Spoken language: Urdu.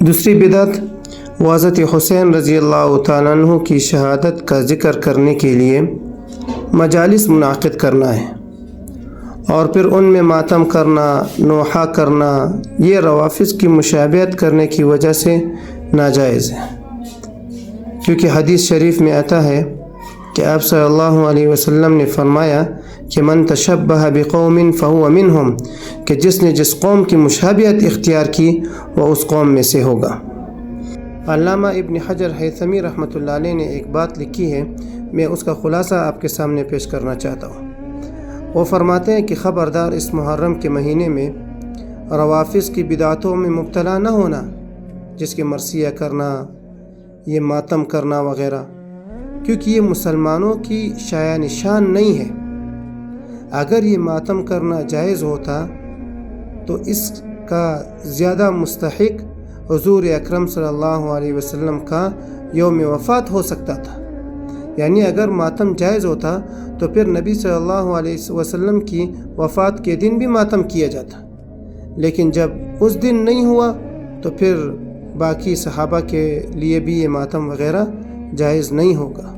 دوسری بدعت وہ حضرت حسین رضی اللہ تعالیٰ عنہ کی شہادت کا ذکر کرنے کے لیے مجالس منعقد کرنا ہے اور پھر ان میں ماتم کرنا، نوحہ کرنا، یہ روافض کی مشابہت کرنے کی وجہ سے ناجائز ہے، کیونکہ حدیث شریف میں آتا ہے کہ آپ صلی اللہ علیہ وسلم نے فرمایا کہ من تشبہ بقوم فہو منہم، کہ جس نے جس قوم کی مشابہت اختیار کی وہ اس قوم میں سے ہوگا۔ علامہ ابن حجر ہیثمی رحمۃ اللہ علیہ نے ایک بات لکھی ہے، میں اس کا خلاصہ آپ کے سامنے پیش کرنا چاہتا ہوں۔ وہ فرماتے ہیں کہ خبردار اس محرم کے مہینے میں روافض کی بدعتوں میں مبتلا نہ ہونا، جس کے مرثیہ کرنا، یہ ماتم کرنا وغیرہ، کیونکہ یہ مسلمانوں کی شایع نشان نہیں ہے۔ اگر یہ ماتم کرنا جائز ہوتا تو اس کا زیادہ مستحق حضور اکرم صلی اللہ علیہ وسلم کا یوم وفات ہو سکتا تھا، یعنی اگر ماتم جائز ہوتا تو پھر نبی صلی اللہ علیہ وسلم کی وفات کے دن بھی ماتم کیا جاتا، لیکن جب اس دن نہیں ہوا تو پھر باقی صحابہ کے لیے بھی یہ ماتم وغیرہ جائز نہیں ہوگا۔